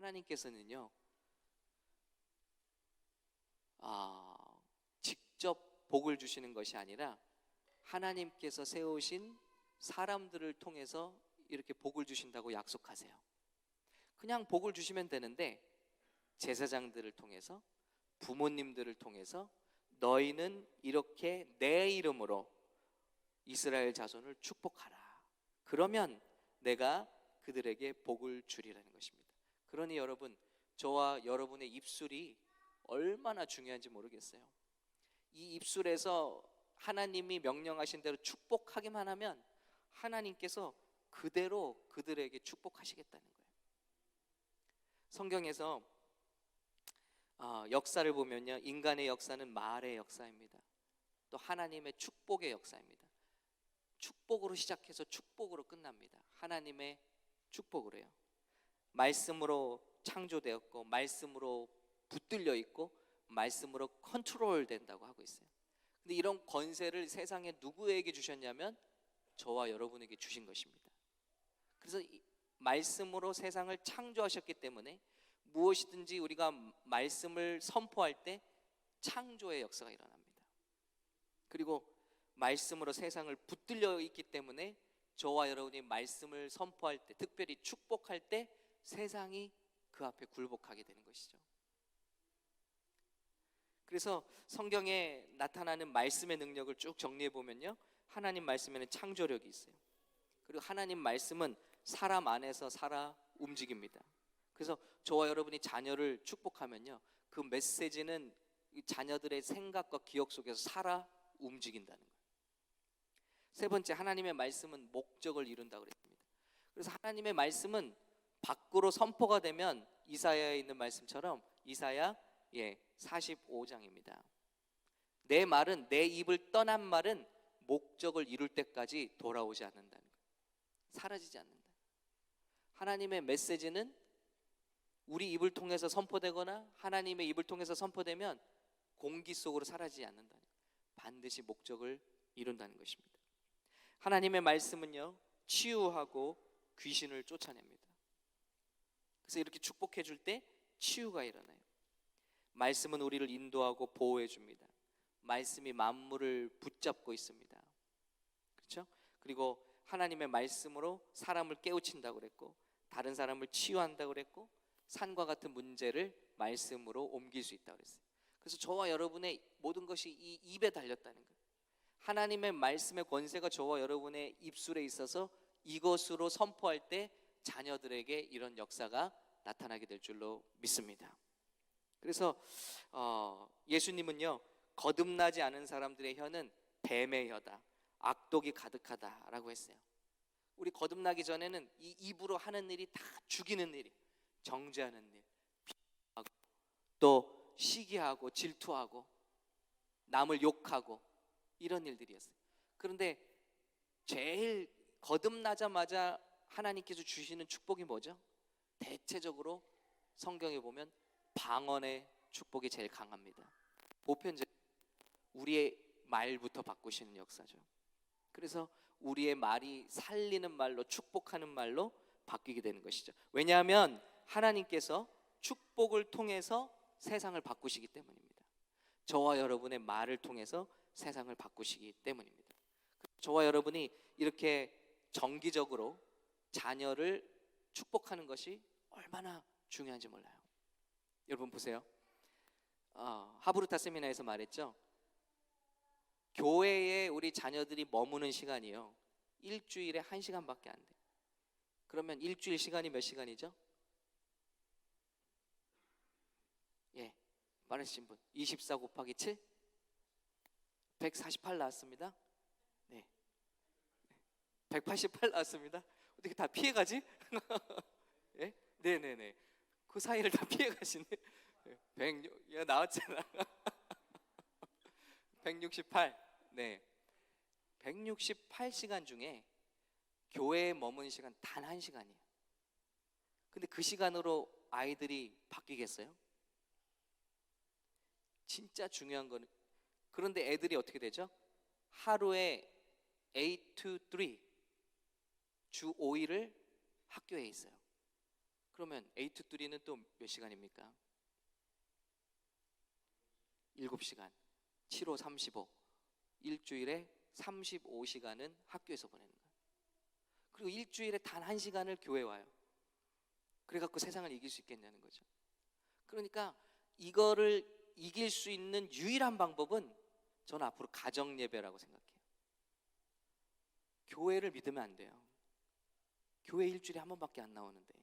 하나님께서는요, 직접 복을 주시는 것이 아니라 하나님께서 세우신 사람들을 통해서 이렇게 복을 주신다고 약속하세요. 그냥 복을 주시면 되는데 제사장들을 통해서, 부모님들을 통해서 너희는 이렇게 내 이름으로 이스라엘 자손을 축복하라. 그러면 내가 그들에게 복을 주리라는 것입니다. 그러니 여러분, 저와 여러분의 입술이 얼마나 중요한지 모르겠어요. 이 입술에서 하나님이 명령하신 대로 축복하기만 하면 하나님께서 그대로 그들에게 축복하시겠다는 거예요. 성경에서 역사를 보면요, 인간의 역사는 말의 역사입니다. 또 하나님의 축복의 역사입니다. 축복으로 시작해서 축복으로 끝납니다. 하나님의 축복으로요. 말씀으로 창조되었고, 말씀으로 붙들려 있고, 말씀으로 컨트롤 된다고 하고 있어요. 근데 이런 권세를 세상에 누구에게 주셨냐면 저와 여러분에게 주신 것입니다. 그래서 말씀으로 세상을 창조하셨기 때문에 무엇이든지 우리가 말씀을 선포할 때 창조의 역사가 일어납니다. 그리고 말씀으로 세상을 붙들려 있기 때문에 저와 여러분이 말씀을 선포할 때, 특별히 축복할 때 세상이 그 앞에 굴복하게 되는 것이죠. 그래서 성경에 나타나는 말씀의 능력을 쭉 정리해 보면요, 하나님 말씀에는 창조력이 있어요. 그리고 하나님 말씀은 사람 안에서 살아 움직입니다. 그래서 저와 여러분이 자녀를 축복하면요, 그 메시지는 자녀들의 생각과 기억 속에서 살아 움직인다는 거예요. 세 번째, 하나님의 말씀은 목적을 이룬다고 그랬습니다. 그래서 하나님의 말씀은 밖으로 선포가 되면 이사야에 있는 말씀처럼 이사야 45장입니다. 내 말은, 내 입을 떠난 말은 목적을 이룰 때까지 돌아오지 않는다는 거예요. 사라지지 않는다. 하나님의 메시지는 우리 입을 통해서 선포되거나 하나님의 입을 통해서 선포되면 공기 속으로 사라지지 않는다는 거예요. 반드시 목적을 이룬다는 것입니다. 하나님의 말씀은요, 치유하고 귀신을 쫓아냅니다. 그래서 이렇게 축복해 줄 때 치유가 일어나요. 말씀은 우리를 인도하고 보호해 줍니다. 말씀이 만물을 붙잡고 있습니다. 그렇죠? 그리고 하나님의 말씀으로 사람을 깨우친다고 그랬고, 다른 사람을 치유한다고 그랬고, 산과 같은 문제를 말씀으로 옮길 수 있다고 그랬어요. 그래서 저와 여러분의 모든 것이 이 입에 달렸다는 거예요. 하나님의 말씀의 권세가 저와 여러분의 입술에 있어서 이것으로 선포할 때 자녀들에게 이런 역사가 나타나게 될 줄로 믿습니다. 그래서 예수님은요, 거듭나지 않은 사람들의 혀는 뱀의 혀다, 악독이 가득하다라고 했어요. 우리 거듭나기 전에는 이 입으로 하는 일이 다 죽이는 일이에요. 정죄하는 일, 비하고, 또 시기하고 질투하고 남을 욕하고 이런 일들이었어요. 그런데 제일 거듭나자마자 하나님께서 주시는 축복이 뭐죠? 대체적으로 성경에 보면 방언의 축복이 제일 강합니다. 보편적 우리의 말부터 바꾸시는 역사죠. 그래서 우리의 말이 살리는 말로, 축복하는 말로 바뀌게 되는 것이죠. 왜냐하면 하나님께서 축복을 통해서 세상을 바꾸시기 때문입니다. 저와 여러분의 말을 통해서 세상을 바꾸시기 때문입니다. 저와 여러분이 이렇게 정기적으로 자녀를 축복하는 것이 얼마나 중요한지 몰라요. 여러분 보세요. 하브르타 세미나에서 말했죠. 교회에 우리 자녀들이 머무는 시간이요, 일주일에 1시간밖에 안 돼요. 그러면 일주일 시간이 몇 시간이죠? 빠르신 분 24 곱하기 7? 148 나왔습니다. 네, 188 나왔습니다. 어떻게 다 피해가지? 예? 네네네, 그 사이를 다 피해가시네. 106, 나왔잖아. 168. 네, 168시간 중에 교회에 머무는 시간 단 1시간이에요. 근데 그 시간으로 아이들이 바뀌겠어요? 진짜 중요한 거는, 그런데 애들이 어떻게 되죠? 하루에 8 to 3, 주 5일을 학교에 있어요. 그러면 8 to 3는 또 몇 시간입니까? 7시간. 7호 35. 일주일에 35시간은 학교에서 보내는 거예요. 그리고 일주일에 단 1시간을 교회 와요. 그래갖고 세상을 이길 수 있겠냐는 거죠. 그러니까 이거를 이길 수 있는 유일한 방법은 저는 앞으로 가정 예배라고 생각해요. 교회를 믿으면 안 돼요. 교회 일주일에 한 번밖에 안 나오는데,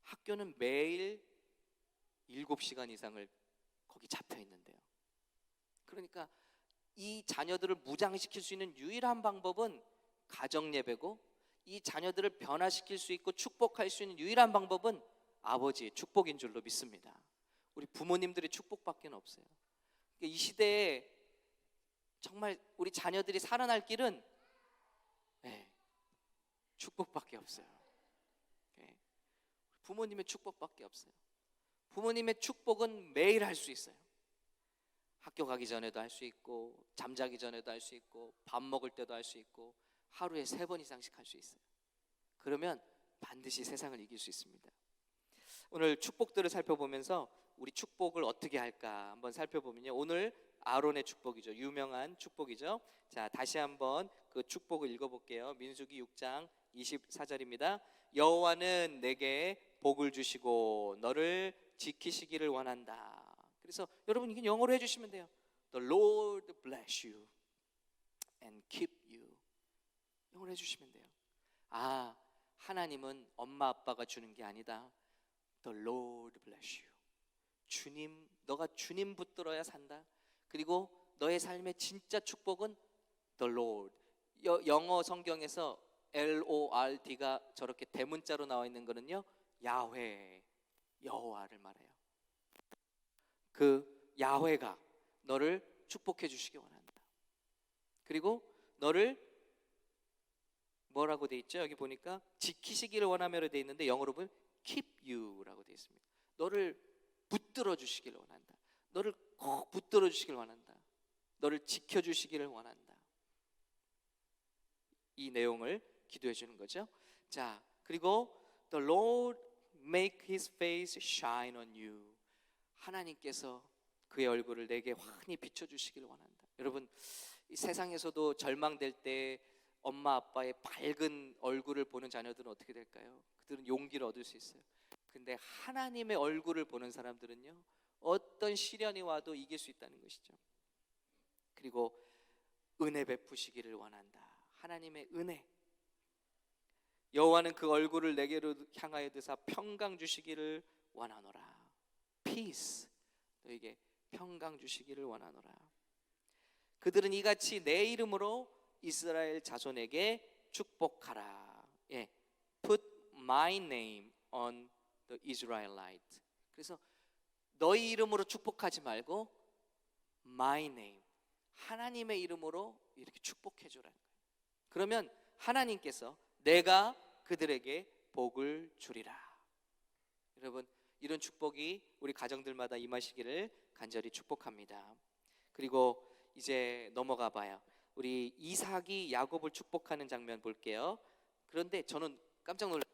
학교는 매일 7시간 이상을 거기 잡혀 있는데요. 그러니까 이 자녀들을 무장시킬 수 있는 유일한 방법은 가정 예배고, 이 자녀들을 변화시킬 수 있고 축복할 수 있는 유일한 방법은 아버지의 축복인 줄로 믿습니다. 우리 부모님들의 축복밖에 없어요. 그러니까 이 시대에 정말 우리 자녀들이 살아날 길은 축복밖에 없어요. 부모님의 축복밖에 없어요. 부모님의 축복은 매일 할 수 있어요. 학교 가기 전에도 할 수 있고, 잠자기 전에도 할 수 있고, 밥 먹을 때도 할 수 있고, 하루에 3번 이상씩 할 수 있어요. 그러면 반드시 세상을 이길 수 있습니다. 오늘 축복들을 살펴보면서 우리 축복을 어떻게 할까 한번 살펴보면요, 오늘 아론의 축복이죠. 유명한 축복이죠. 자, 다시 한번 그 축복을 읽어볼게요. 민수기 6장 24절입니다. 여호와는 내게 복을 주시고 너를 지키시기를 원한다. 그래서 여러분 이건 영어로 해주시면 돼요. The Lord bless you and keep you. 영어로 해주시면 돼요. 하나님은 엄마 아빠가 주는 게 아니다. The Lord bless you. 주님, 너가 주님 붙들어야 산다. 그리고 너의 삶의 진짜 축복은 The Lord. 영어 성경에서 Lord가 저렇게 대문자로 나와 있는 거는요, 야훼, 여호와를 말해요. 그 야훼가 너를 축복해 주시기 원한다. 그리고 너를 뭐라고 돼 있죠? 여기 보니까 지키시기를 원하며로 돼 있는데 영어로 보면 keep you라고 돼 있습니다. 너를 붙들어 주시기를 원한다. 너를 꼭 붙들어 주시기를 원한다. 너를 지켜 주시기를 원한다. 이 내용을 기도해 주는 거죠. 자, 그리고 The Lord make His face shine on you. 하나님께서 그의 얼굴을 내게 환히 비춰 주시기를 원한다. 여러분, 이 세상에서도 절망될 때 엄마 아빠의 밝은 얼굴을 보는 자녀들은 어떻게 될까요? 그들은 용기를 얻을 수 있어요. 근데 하나님의 얼굴을 보는 사람들은요, 어떤 시련이 와도 이길 수 있다는 것이죠. 그리고 은혜 베푸시기를 원한다. 하나님의 은혜. 여호와는 그 얼굴을 내게로 향하여 드사 평강 주시기를 원하노라. Peace. 너에게 평강 주시기를 원하노라. 그들은 이같이 내 이름으로 이스라엘 자손에게 축복하라. Put my name on the Israelite. 그래서 너희 이름으로 축복하지 말고 my name, 하나님의 이름으로 이렇게 축복해 주라는 거예요. 그러면 하나님께서 내가 그들에게 복을 주리라. 여러분, 이런 축복이 우리 가정들마다 임하시기를 간절히 축복합니다. 그리고 이제 넘어가 봐요. 우리 이삭이 야곱을 축복하는 장면 볼게요. 그런데 저는 깜짝 놀랐어요.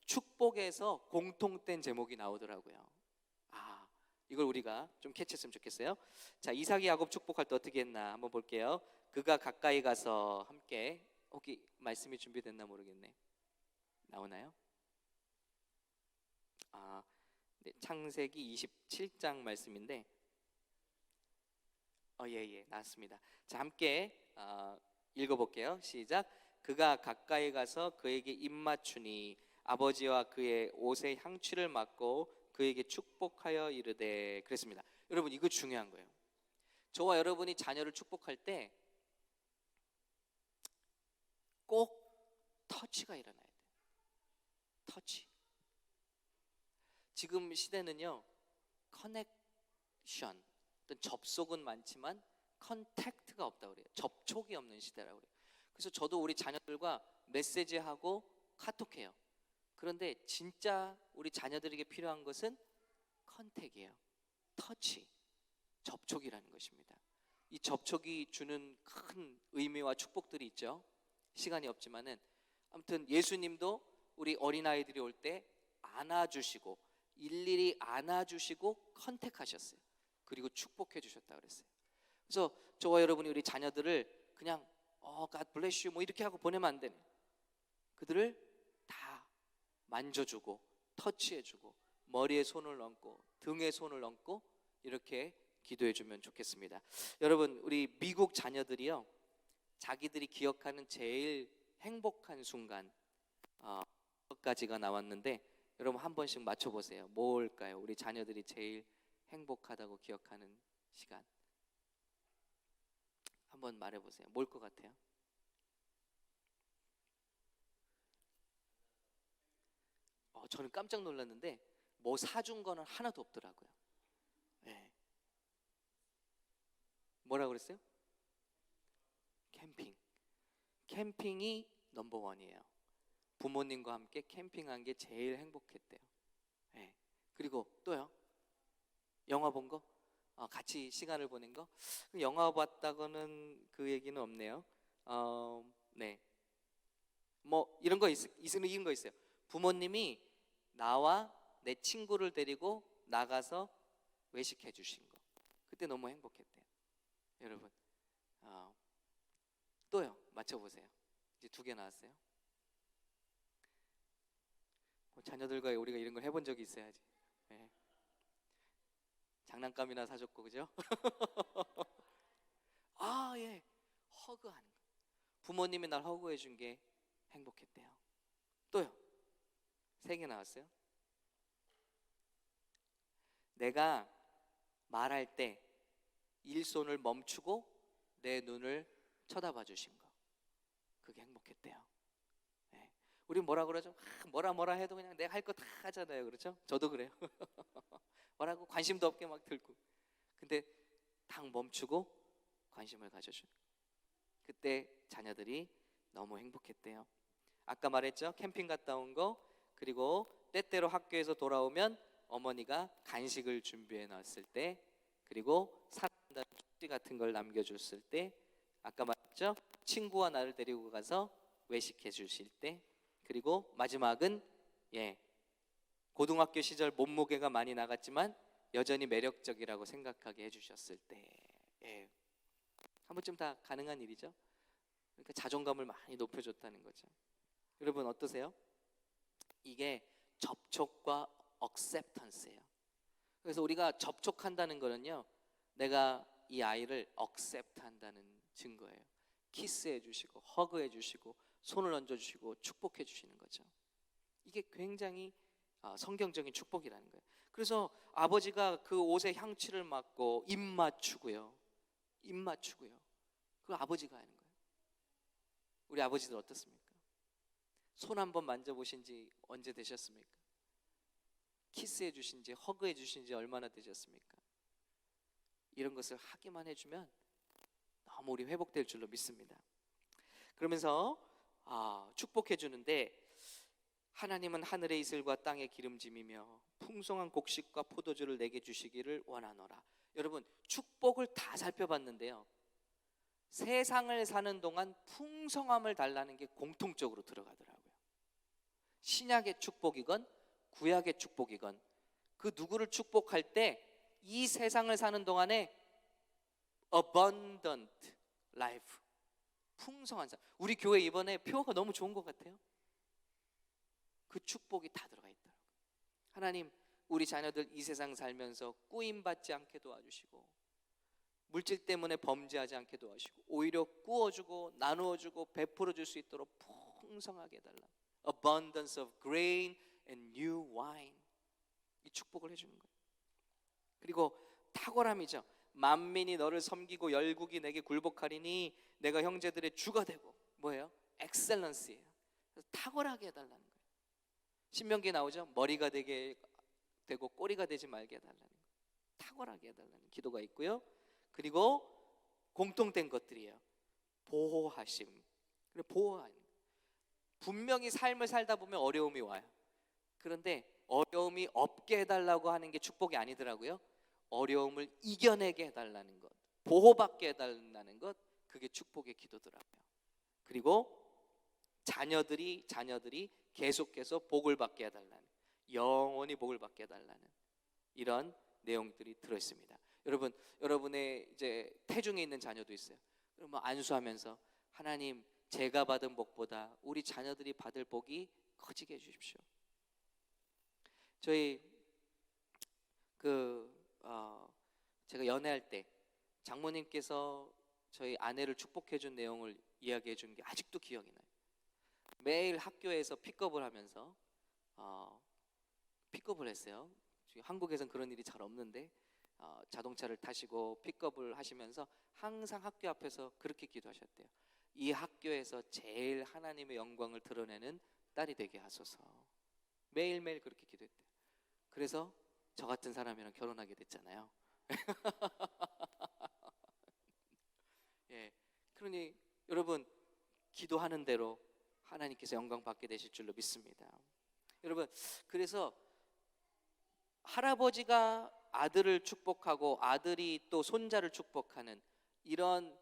축복에서 공통된 제목이 나오더라고요. 이걸 우리가 좀 캐치했으면 좋겠어요. 자, 이삭이 야곱 축복할 때 어떻게 했나 한번 볼게요. 그가 가까이 가서 함께, 혹시 말씀이 준비됐나 모르겠네. 나오나요? 네, 창세기 27장 말씀인데, 나왔습니다. 자, 함께 읽어볼게요. 시작. 그가 가까이 가서 그에게 입맞추니 아버지와 그의 옷의 향취를 맡고 그에게 축복하여 이르되. 그랬습니다. 여러분, 이거 중요한 거예요. 저와 여러분이 자녀를 축복할 때 꼭 터치가 일어나야 돼요. 터치. 지금 시대는요, 커넥션, 어떤 접속은 많지만 컨택트가 없다고 그래요. 접촉이 없는 시대라고 그래요. 그래서 저도 우리 자녀들과 메시지하고 카톡해요. 그런데 진짜 우리 자녀들에게 필요한 것은 컨택이에요. 터치, 접촉이라는 것입니다. 이 접촉이 주는 큰 의미와 축복들이 있죠. 시간이 없지만은 아무튼 예수님도 우리 어린아이들이 올 때 안아주시고 일일이 안아주시고 컨택하셨어요. 그리고 축복해 주셨다 그랬어요. 그래서 저와 여러분이 우리 자녀들을 그냥 God bless you 뭐 이렇게 하고 보내면 안 되네. 그들을 다 만져주고 터치해주고 머리에 손을 얹고 등에 손을 얹고 이렇게 기도해주면 좋겠습니다. 여러분, 우리 미국 자녀들이요, 자기들이 기억하는 제일 행복한 순간 몇 가지가 나왔는데, 여러분 한 번씩 맞춰보세요. 뭘까요? 우리 자녀들이 제일 행복하다고 기억하는 시간 한번 말해보세요. 뭘 것 같아요? 저는 깜짝 놀랐는데 뭐 사준 거는 하나도 없더라고요. 네. 뭐라 그랬어요? 캠핑. 캠핑이 넘버원이에요. 부모님과 함께 캠핑한 게 제일 행복했대요. 네. 그리고 또요? 영화 본 거? 같이 시간을 보낸 거? 영화 봤다고는 그 얘기는 없네요. 네. 뭐 이런 거 이런 거 있어요. 부모님이 나와 내 친구를 데리고 나가서 외식해 주신 거. 그때 너무 행복했대요. 여러분, 또요? 맞춰보세요. 이제 2개 나왔어요. 자녀들과 우리가 이런 걸 해본 적이 있어야지. 네. 장난감이나 사줬고, 그죠? 예. 허그하는 거. 부모님이 날 허그해 준 게 행복했대요. 또요? 3개 나왔어요. 내가 말할 때 일손을 멈추고 내 눈을 쳐다봐 주신 거. 그게 행복했대요. 네. 우리 뭐라 그러죠? 뭐라 해도 그냥 내가 할 거 다 하잖아요. 그렇죠? 저도 그래요. 뭐라고 관심도 없게 막 들고. 근데 딱 멈추고 관심을 가져주는 거. 그때 자녀들이 너무 행복했대요. 아까 말했죠? 캠핑 갔다 온 거, 그리고 때때로 학교에서 돌아오면 어머니가 간식을 준비해 놨을 때, 그리고 사랑한다는 쪽지 같은 걸 남겨줬을 때, 아까 말했죠? 친구와 나를 데리고 가서 외식해 주실 때, 그리고 마지막은 고등학교 시절 몸무게가 많이 나갔지만 여전히 매력적이라고 생각하게 해주셨을 때. 한 번쯤 다 가능한 일이죠. 그러니까 자존감을 많이 높여줬다는 거죠. 여러분 어떠세요? 이게 접촉과 acceptance예요. 그래서 우리가 접촉한다는 거는요, 내가 이 아이를 accept 한다는 증거예요. 키스해 주시고 허그해 주시고 손을 얹어 주시고 축복해 주시는 거죠. 이게 굉장히 성경적인 축복이라는 거예요. 그래서 아버지가 그 옷에 향취를 맡고 입 맞추고요. 그 아버지가 하는 거예요. 우리 아버지들 어떻습니까? 손 한번 만져보신 지 언제 되셨습니까? 키스해 주신 지, 허그해 주신 지 얼마나 되셨습니까? 이런 것을 하기만 해주면 너무 우리 회복될 줄로 믿습니다. 그러면서 축복해 주는데, 하나님은 하늘의 이슬과 땅의 기름짐이며 풍성한 곡식과 포도주를 내게 주시기를 원하노라. 여러분, 축복을 다 살펴봤는데요, 세상을 사는 동안 풍성함을 달라는 게 공통적으로 들어가더라고요. 신약의 축복이건 구약의 축복이건 그 누구를 축복할 때 이 세상을 사는 동안에 abundant life, 풍성한 삶. 우리 교회 이번에 표어가 너무 좋은 것 같아요. 그 축복이 다 들어가 있더라고요. 하나님, 우리 자녀들 이 세상 살면서 꾸임받지 않게 도와주시고, 물질 때문에 범죄하지 않게 도와주시고, 오히려 꾸어주고 나누어주고 베풀어줄 수 있도록 풍성하게 해달라. Abundance of grain and new wine. 이 축복을 해주는 거예요. 그리고 탁월함이죠. 만민이 너를 섬기고 열국이 내게 굴복하리니 내가 형제들의 주가 되고, 뭐예요? 엑셀런스예요. 탁월하게 해달라는 거예요. 신명기에 나오죠. 머리가 되게 되고 꼬리가 되지 말게 해달라는 거예요. 탁월하게 해달라는 기도가 있고요. 그리고 공통된 것들이에요. 보호하심. 그리고 보호하심. 분명히 삶을 살다 보면 어려움이 와요. 그런데 어려움이 없게 해달라고 하는 게 축복이 아니더라고요. 어려움을 이겨내게 해달라는 것, 보호받게 해달라는 것, 그게 축복의 기도더라고요. 그리고 자녀들이 계속해서 복을 받게 해달라는, 영원히 복을 받게 해달라는 이런 내용들이 들어있습니다. 여러분, 여러분의 이제 태중에 있는 자녀도 있어요. 그러면 안수하면서 하나님, 제가 받은 복보다 우리 자녀들이 받을 복이 커지게 해주십시오. 저희 제가 연애할 때 장모님께서 저희 아내를 축복해 준 내용을 이야기해 준 게 아직도 기억이 나요. 매일 학교에서 픽업을 하면서 픽업을 했어요. 한국에선 그런 일이 잘 없는데 자동차를 타시고 픽업을 하시면서 항상 학교 앞에서 그렇게 기도하셨대요. 이 학교에서 제일 하나님의 영광을 드러내는 딸이 되게 하소서. 매일매일 그렇게 기도했대요. 그래서 저 같은 사람이랑 결혼하게 됐잖아요. 예, 그러니 여러분, 기도하는 대로 하나님께서 영광 받게 되실 줄로 믿습니다. 여러분, 그래서 할아버지가 아들을 축복하고 아들이 또 손자를 축복하는 이런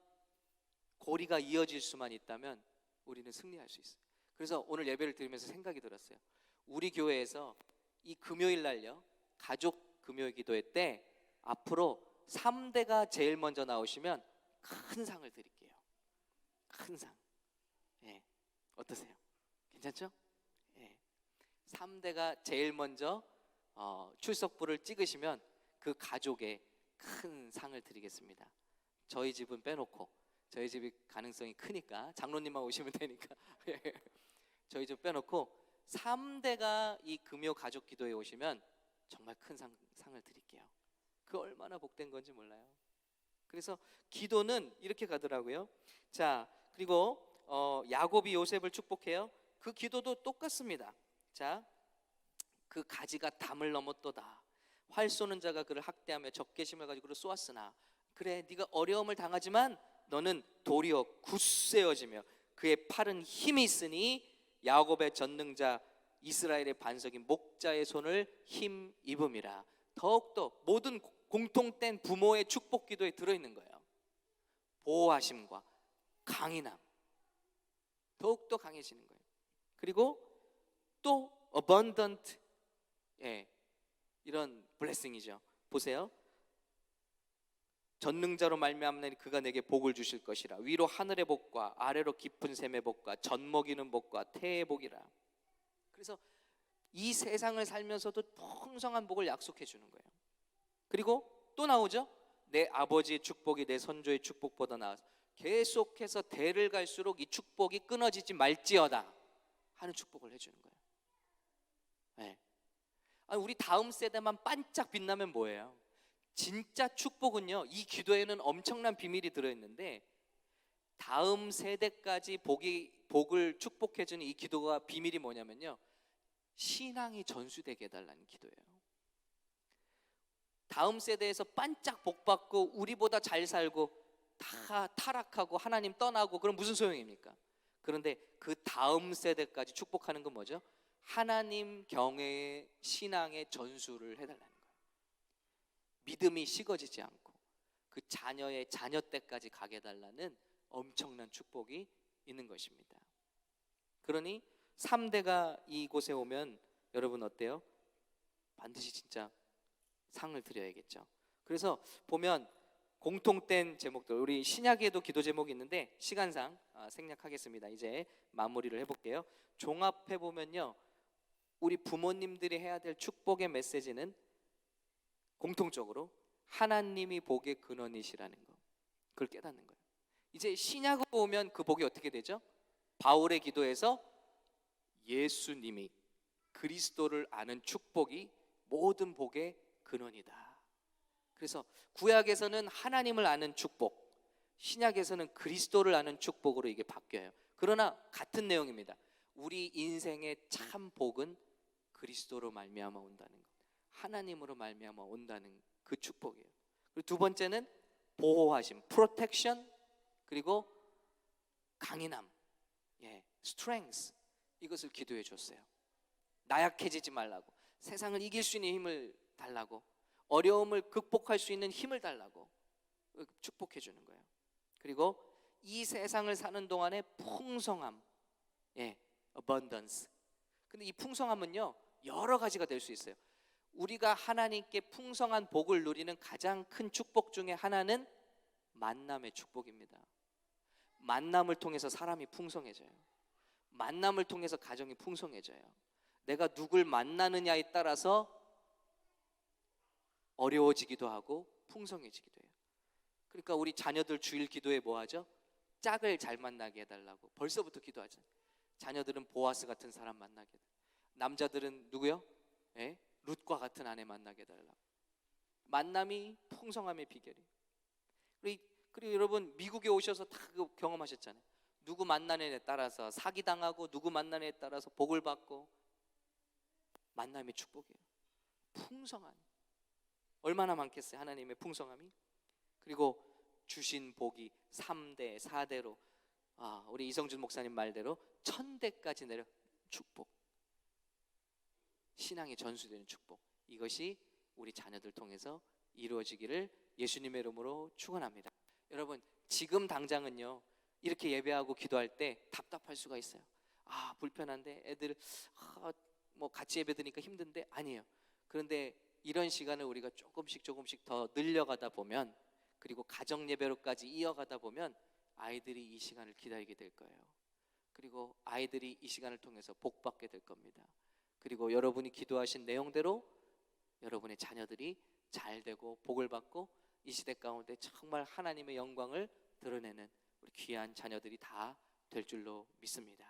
고리가 이어질 수만 있다면 우리는 승리할 수 있어요. 그래서 오늘 예배를 드리면서 생각이 들었어요. 우리 교회에서 이 금요일 날요, 가족 금요 기도회 때 앞으로 3대가 제일 먼저 나오시면 큰 상을 드릴게요. 큰 상. 예, 어떠세요? 괜찮죠? 예, 3대가 제일 먼저 출석부를 찍으시면 그 가족에 큰 상을 드리겠습니다. 저희 집은 빼놓고, 저희 집이 가능성이 크니까 장로님만 오시면 되니까 저희 집 빼놓고 3대가 이 금요 가족 기도에 오시면 정말 큰 상을 드릴게요. 그 얼마나 복된 건지 몰라요. 그래서 기도는 이렇게 가더라고요. 자, 그리고 야곱이 요셉을 축복해요. 그 기도도 똑같습니다. 자, 그 가지가 담을 넘었도다. 활 쏘는 자가 그를 학대하며 적개심을 가지고 그를 쏘았으나, 그래, 네가 어려움을 당하지만 너는 도리어 굳세어지며 그의 팔은 힘이 있으니 야곱의 전능자 이스라엘의 반석인 목자의 손을 힘입음이라. 더욱더 모든 공통된 부모의 축복 기도에 들어있는 거예요. 보호하심과 강인함, 더욱더 강해지는 거예요. 그리고 또 abundant, 이런 블레싱이죠. 보세요. 전능자로 말미암으니 그가 내게 복을 주실 것이라. 위로 하늘의 복과 아래로 깊은 샘의 복과 젖 먹이는 복과 태의 복이라. 그래서 이 세상을 살면서도 풍성한 복을 약속해 주는 거예요. 그리고 또 나오죠. 내 아버지의 축복이 내 선조의 축복보다 나아서, 계속해서 대를 갈수록 이 축복이 끊어지지 말지어다 하는 축복을 해주는 거예요. 네. 아니, 우리 다음 세대만 반짝 빛나면 뭐예요? 진짜 축복은요, 이 기도에는 엄청난 비밀이 들어있는데, 다음 세대까지 복을 축복해주는 이 기도가 비밀이 뭐냐면요, 신앙이 전수되게 해달라는 기도예요. 다음 세대에서 반짝 복받고 우리보다 잘 살고 다 타락하고 하나님 떠나고 그럼 무슨 소용입니까? 그런데 그 다음 세대까지 축복하는 건 뭐죠? 하나님 경외의 신앙의 전수를 해달라는 거예요. 믿음이 식어지지 않고 그 자녀의 자녀 때까지 가게 해달라는 엄청난 축복이 있는 것입니다. 그러니 3대가 이곳에 오면 여러분 어때요? 반드시 진짜 상을 드려야겠죠. 그래서 보면 공통된 제목들, 우리 신약에도 기도 제목이 있는데 시간상 생략하겠습니다. 이제 마무리를 해볼게요. 종합해보면요, 우리 부모님들이 해야 될 축복의 메시지는 공통적으로 하나님이 복의 근원이시라는 거, 그걸 깨닫는 거예요. 이제 신약으로 오면 그 복이 어떻게 되죠? 바울의 기도에서 예수님이, 그리스도를 아는 축복이 모든 복의 근원이다. 그래서 구약에서는 하나님을 아는 축복, 신약에서는 그리스도를 아는 축복으로 이게 바뀌어요. 그러나 같은 내용입니다. 우리 인생의 참 복은 그리스도로 말미암아 온다는 것, 하나님으로 말미암아 온다는 그 축복이에요. 그리고 두 번째는 보호하심, protection, 그리고 강인함, strength, 이것을 기도해 줬어요. 나약해지지 말라고, 세상을 이길 수 있는 힘을 달라고, 어려움을 극복할 수 있는 힘을 달라고 축복해 주는 거예요. 그리고 이 세상을 사는 동안의 풍성함, abundance, 근데 이 풍성함은요, 여러 가지가 될 수 있어요. 우리가 하나님께 풍성한 복을 누리는 가장 큰 축복 중에 하나는 만남의 축복입니다. 만남을 통해서 사람이 풍성해져요. 만남을 통해서 가정이 풍성해져요. 내가 누굴 만나느냐에 따라서 어려워지기도 하고 풍성해지기도 해요. 그러니까 우리 자녀들 주일 기도에 뭐 하죠? 짝을 잘 만나게 해달라고 벌써부터 기도하죠. 자녀들은 보아스 같은 사람 만나게 해달라고. 남자들은 누구요? 예? 룻과 같은 아내 만나게 해달라고. 만남이 풍성함의 비결이에요. 그리고 여러분 미국에 오셔서 다 그거 경험하셨잖아요. 누구 만나는 애 따라서 사기당하고 누구 만나는 애 따라서 복을 받고. 만남의 축복이에요. 풍성한, 얼마나 많겠어요, 하나님의 풍성함이. 그리고 주신 복이 3대 4대로, 우리 이성준 목사님 말대로 1000대까지 내려 축복, 신앙이 전수되는 축복, 이것이 우리 자녀들 통해서 이루어지기를 예수님의 이름으로 축원합니다. 여러분, 지금 당장은요, 이렇게 예배하고 기도할 때 답답할 수가 있어요. 불편한데 애들 뭐 같이 예배 드니까 힘든데, 아니에요. 그런데 이런 시간을 우리가 조금씩 더 늘려가다 보면, 그리고 가정 예배로까지 이어가다 보면 아이들이 이 시간을 기다리게 될 거예요. 그리고 아이들이 이 시간을 통해서 복 받게 될 겁니다. 그리고 여러분이 기도하신 내용대로 여러분의 자녀들이 잘 되고 복을 받고 이 시대 가운데 정말 하나님의 영광을 드러내는 우리 귀한 자녀들이 다 될 줄로 믿습니다.